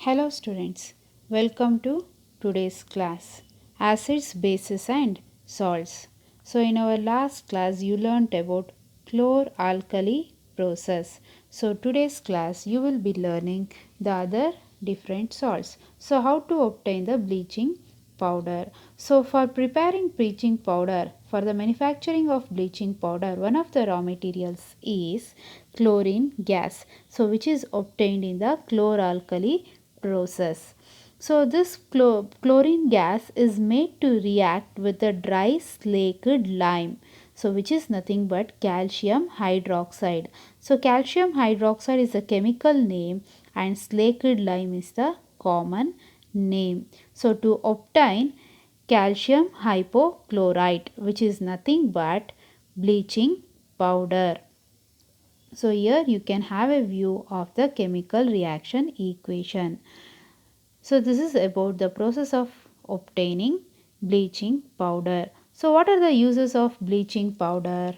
Hello students, welcome to today's class Acids, Bases and Salts. So in our last class you learnt about chlor-alkali process. So today's class you will be learning the other different salts. So how to obtain the bleaching powder. So for preparing bleaching powder, for the manufacturing of bleaching powder, one of the raw materials is chlorine gas. So which is obtained in the chlor-alkali process. So this chlorine gas is made to react with the dry slaked lime. So which is nothing but calcium hydroxide. So calcium hydroxide is a chemical name and slaked lime is the common name. So to obtain calcium hypochlorite, which is nothing but bleaching powder. So here you can have a view of the chemical reaction equation. So this is about the process of obtaining bleaching powder. So what are the uses of bleaching powder?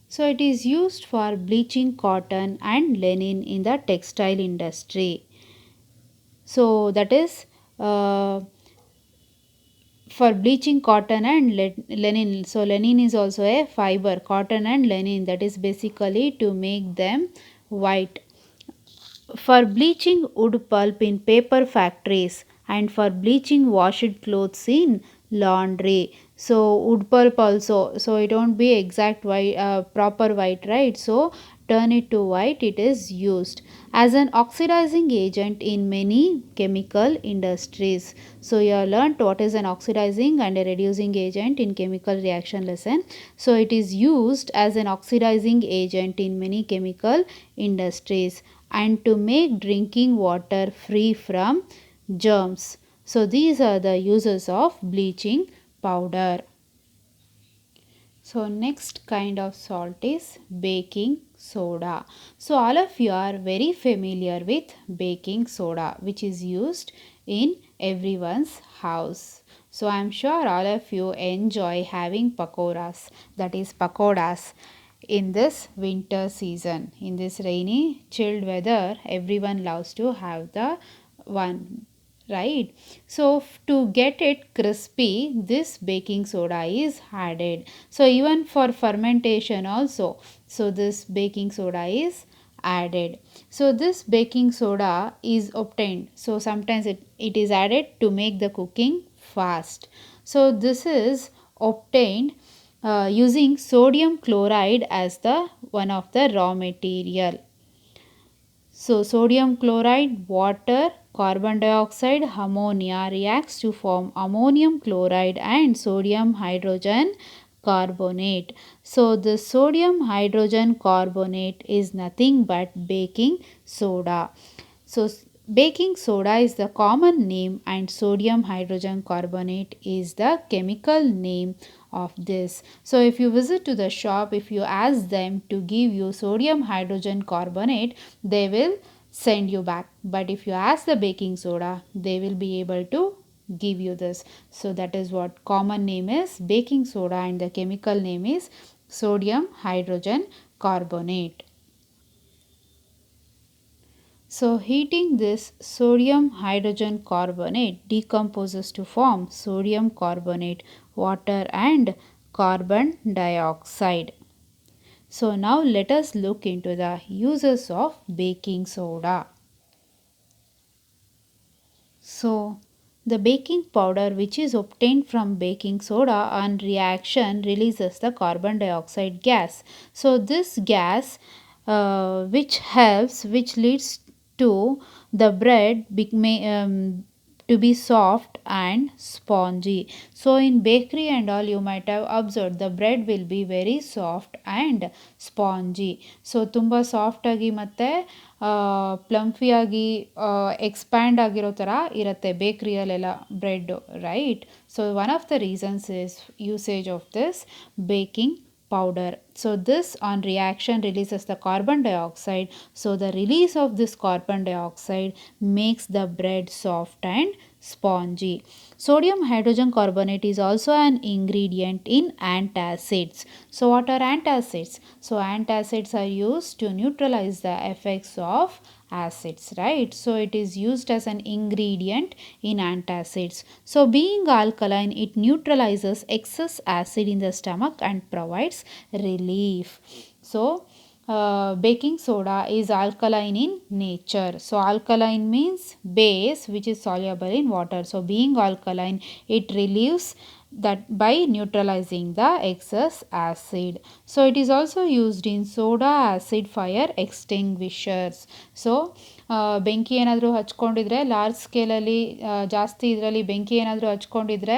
So it is used for bleaching cotton and linen in the textile industry. So that is for bleaching cotton and linen. So linen is also a fiber, cotton and linen, that is basically to make them white. For bleaching wood pulp in paper factories and for bleaching washed clothes in laundry. So wood pulp also, so it won't be exact white, proper white, right? So turn it to white, it is used as an oxidizing agent in many chemical industries. So you have learnt what is an oxidizing and a reducing agent in chemical reaction lesson. So it is used as an oxidizing agent in many chemical industries and to make drinking water free from germs. So these are the uses of bleaching powder. So next kind of salt is baking soda. So all of you are very familiar with baking soda, which is used in everyone's house. So I am sure all of you enjoy having pakoras, that is pakodas, in this winter season. In this rainy chilled weather, everyone loves to have the one, right? So to get it crispy, this baking soda is added. So even for fermentation also, so this baking soda is added. So this baking soda is obtained, so sometimes it is added to make the cooking fast. So this is obtained using sodium chloride as the one of the raw material. So sodium chloride, water, carbon dioxide, ammonia reacts to form ammonium chloride and sodium hydrogen carbonate. So the sodium hydrogen carbonate is nothing but baking soda. So baking soda is the common name and sodium hydrogen carbonate is the chemical name of this. So if you visit to the shop, if you ask them to give you sodium hydrogen carbonate, they will send you back. But if you ask the baking soda, they will be able to give you this. So that is what common name is baking soda and the chemical name is sodium hydrogen carbonate. So heating this sodium hydrogen carbonate decomposes to form sodium carbonate, water and carbon dioxide. So now let us look into the uses of baking soda. So the baking powder which is obtained from baking soda on reaction releases the carbon dioxide gas. So this gas which leads to the bread to be soft and spongy. So in bakery and all you might have observed the bread will be very soft and spongy. So ತುಂಬ soft ಆಗಿ ಮತ್ತು plumpy ಆಗಿ expand ಆಗಿರೋ ಥರ ಇರುತ್ತೆ ಬೇಕ್ರಿಯಲ್ಲೆಲ್ಲ bread, right? So one of the reasons is usage of this baking powder. So this on reaction releases the carbon dioxide. So the release of this carbon dioxide makes the bread soft and spongy. Sodium hydrogen carbonate is also an ingredient in antacids. So, what are antacids? So, antacids are used to neutralize the effects of acids, right? So, it is used as an ingredient in antacids. So, being alkaline, it neutralizes excess acid in the stomach and provides relief. So, baking soda is alkaline in nature. So, alkaline means base which is soluble in water. So, being alkaline, it relieves that by neutralizing the excess acid. So, it is also used in soda acid fire extinguishers. So, ಬೆಂಕಿ ಏನಾದರೂ ಹಚ್ಕೊಂಡಿದ್ರೆ large ಸ್ಕೇಲಲ್ಲಿ ಜಾಸ್ತಿ ಇದರಲ್ಲಿ ಬೆಂಕಿ ಏನಾದರೂ ಹಚ್ಕೊಂಡಿದ್ರೆ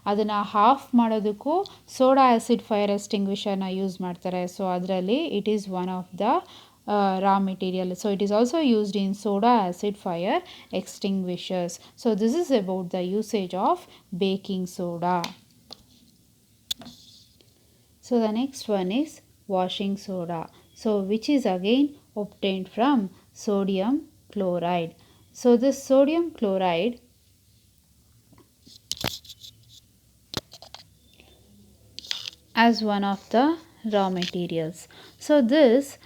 ಅದನ್ನು half ಮಾಡೋದಕ್ಕೂ soda acid fire ಎಕ್ಸ್ಟಿಂಗ್ವಿಷರ್ನ use ಮಾಡ್ತಾರೆ. So ಅದರಲ್ಲಿ it is one of the raw material. So it is also used in soda acid fire extinguishers. So this is about the usage of baking soda. So the next one is washing soda. So which is again obtained from sodium chloride. So this sodium chloride as one of the raw materials. So this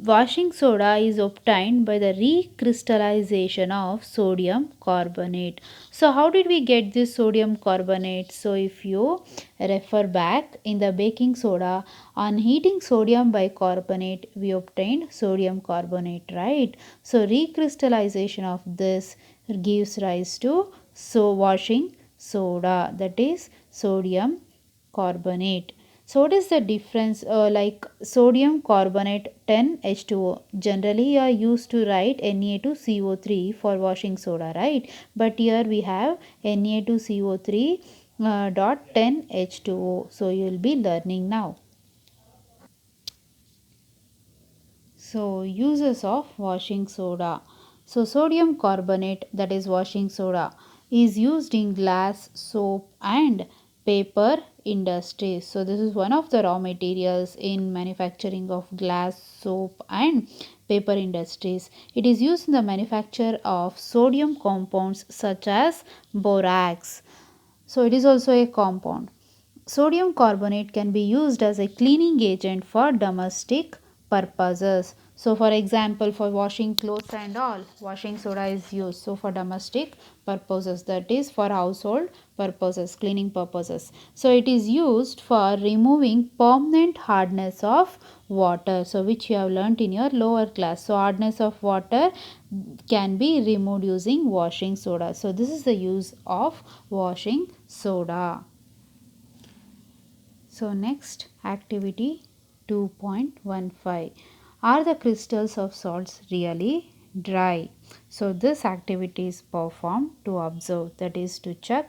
washing soda is obtained by the recrystallization of sodium carbonate. So how did we get this sodium carbonate? So if you refer back in the baking soda, on heating sodium bicarbonate we obtained sodium carbonate, right? So recrystallization of this gives rise to washing soda, that is sodium carbonate. So what is the difference? Like sodium carbonate 10H2O. Generally you are used to write Na2CO3 for washing soda, right? But here we have Na2CO3 dot 10H2O. So you will be learning now. So uses of washing soda. So sodium carbonate, that is washing soda, is used in glass, soap and paper industries. So this is one of the raw materials in manufacturing of glass, soap and paper industries. It is used in the manufacture of sodium compounds such as borax. So it is also a compound. Sodium carbonate can be used as a cleaning agent for domestic purposes. So for example, for washing clothes and all, washing soda is used. So for domestic purposes, that is for household purposes, cleaning purposes. So it is used for removing permanent hardness of water. So which you have learnt in your lower class. So hardness of water can be removed using washing soda. So this is the use of washing soda. So next activity 2.15. Are the crystals of salts really dry? So this activity is performed to observe, that is to check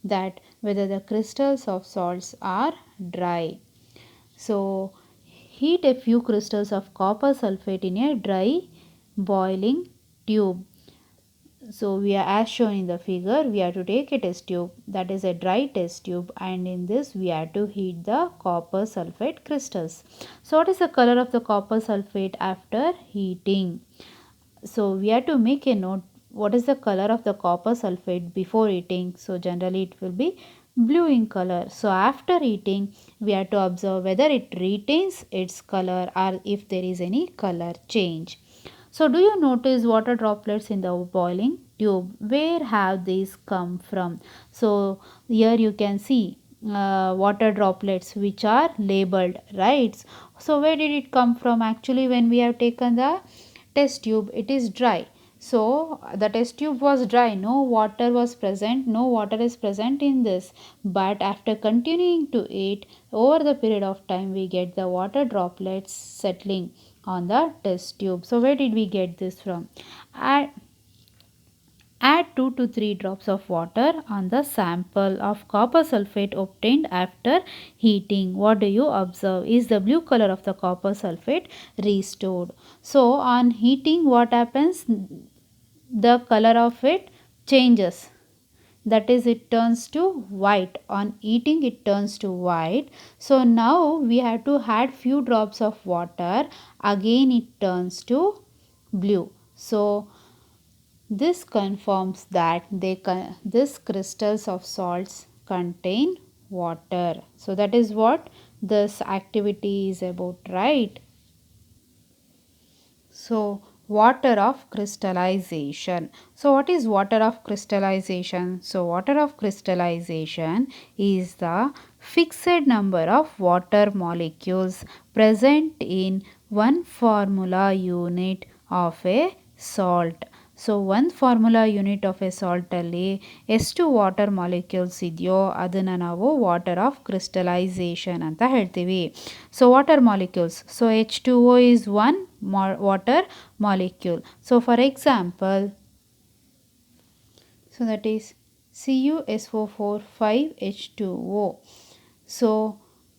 that whether the crystals of salts are dry. So heat a few crystals of copper sulfate in a dry boiling tube. So we are, as shown in the figure, we have to take a test tube, that is a dry test tube, and in this we have to heat the copper sulfate crystals. So what is the color of the copper sulfate after heating? So we have to make a note what is the color of the copper sulfate before heating. So generally it will be blue in color. So after heating we have to observe whether it retains its color or if there is any color change. So do you notice water droplets in the boiling tube? Where have these come from? So here you can see water droplets which are labeled, right? So where did it come from? Actually when we have taken the test tube, it is dry. So the test tube was dry, no water was present, no water is present in this. But after continuing to eat, over the period of time we get the water droplets settling on the test tube. So where did we get this from? Add 2 to 3 drops of water on the sample of copper sulfate obtained after heating. What do you observe? Is the blue color of the copper sulfate restored? So on heating what happens? The color of it changes, that is it turns to white. On heating it turns to white. So now we have to add few drops of water, again it turns to blue. So This confirms that these crystals of salts contain water. So that is what this activity is about, right? So, water of crystallization. So, what is water of crystallization? So, water of crystallization is the fixed number of water molecules present in one formula unit of a salt. So ಒಂದು formula unit of A ಸಾಲ್ಟಲ್ಲಿ ಎಷ್ಟು water molecules ಇದೆಯೋ ಅದನ್ನು ನಾವು water of crystallisation ಅಂತ ಹೇಳ್ತೀವಿ. So water molecules, so H2O is one water molecule. So for example, so that is CuSO4 5H2O. So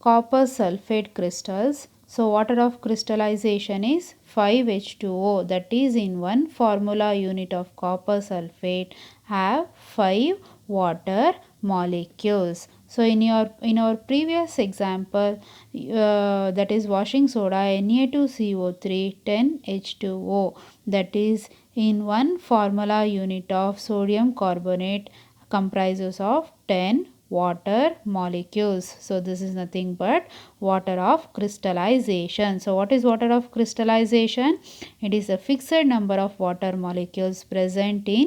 copper sulfate crystals. So water of crystallization is 5H2O, that is in one formula unit of copper sulfate have 5 water molecules. So in our previous example, that is washing soda Na2CO3 10H2O, that is in one formula unit of sodium carbonate comprises of 10 water molecules. So this is nothing but water of crystallization. So what is water of crystallization? It is a fixed number of water molecules present in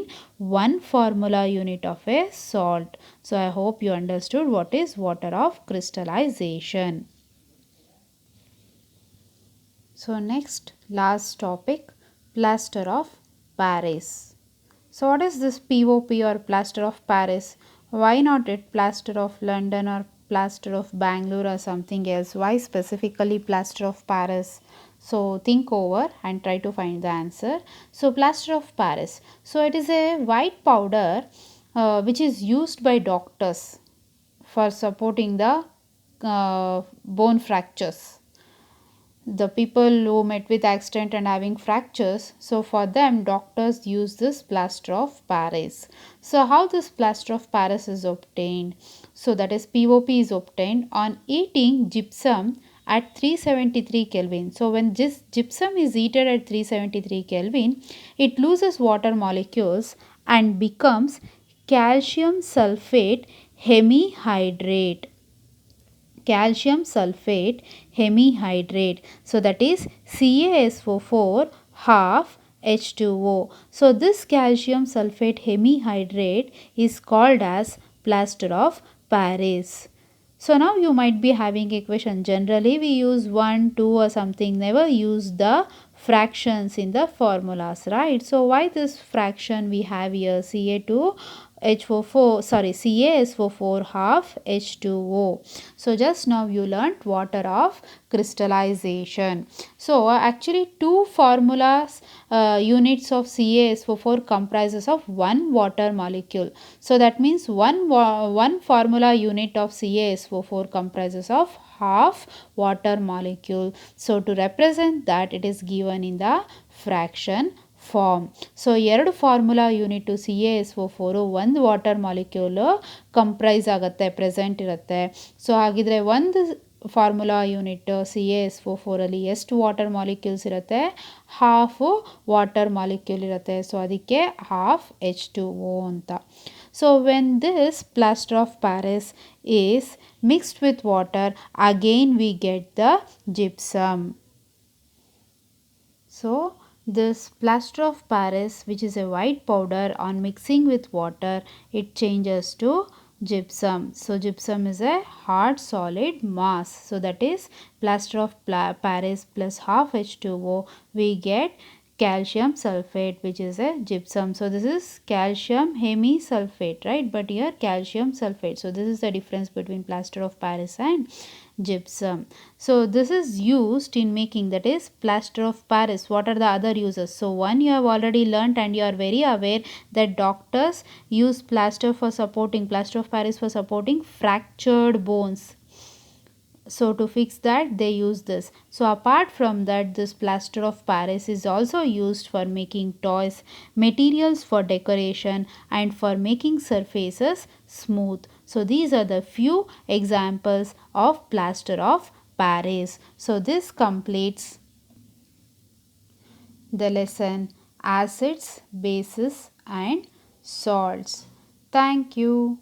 one formula unit of a salt. So I hope you understood what is water of crystallization. So next, last topic, plaster of Paris. So what is this POP or plaster of Paris? Why not it plaster of London or plaster of Bangalore or something else? Why specifically plaster of Paris? So think over and try to find the answer. So plaster of Paris. So it is a white powder which is used by doctors for supporting the bone fractures, the people who met with accident and having fractures. So for them doctors use this plaster of Paris. So how this plaster of Paris is obtained? So that is POP is obtained on heating gypsum at 373 Kelvin. So when this gypsum is heated at 373 Kelvin, it loses water molecules and becomes calcium sulfate hemihydrate. Calcium sulfate hemihydrate. So that is CaSO4 half H2O. So this calcium sulfate hemihydrate is called as plaster of Paris. So now you might be having a question. Generally we use 1, 2 or something. Never use the fractions in the formulas, right? So why this fraction we have here? CaSO4 half H2O. So just now you learnt water of crystallization. So actually two formulas units of CaSO4 comprises of one water molecule. So that means one formula unit of CaSO4 comprises of half water molecule. So to represent that, it is given in the fraction form. So ಎರಡು formula unit CaSO4 ಒಂದು water molecule comprise ಆಗುತ್ತೆ, present ಇರುತ್ತೆ. So ಹಾಗಿದ್ರೆ ಒಂದು formula unit CaSO4 ಅಲ್ಲಿ ಎಷ್ಟು water molecules ಇರುತ್ತೆ? Half water molecule ಇರುತ್ತೆ. ಸೊ ಅದಕ್ಕೆ ಹಾಫ್ H2O ಅಂತ. So when this plaster of Paris is mixed with water, again we get the gypsum. So this plaster of Paris, which is a white powder, on mixing with water it changes to gypsum. So gypsum is a hard solid mass. So that is plaster of Paris plus half H2O, we get calcium sulfate, which is a gypsum. So this is calcium hemisulfate, right? But here calcium sulfate. So this is the difference between plaster of Paris and gypsum. So this is used in making, that is plaster of Paris. What are the other uses? So one you have already learnt and you are very aware that doctors use plaster of Paris for supporting fractured bones. So to fix that they use this. So apart from that, this plaster of Paris is also used for making toys, materials for decoration, and for making surfaces smooth. So these are the few examples of plaster of Paris. So this completes the lesson acids, bases and salts. Thank you.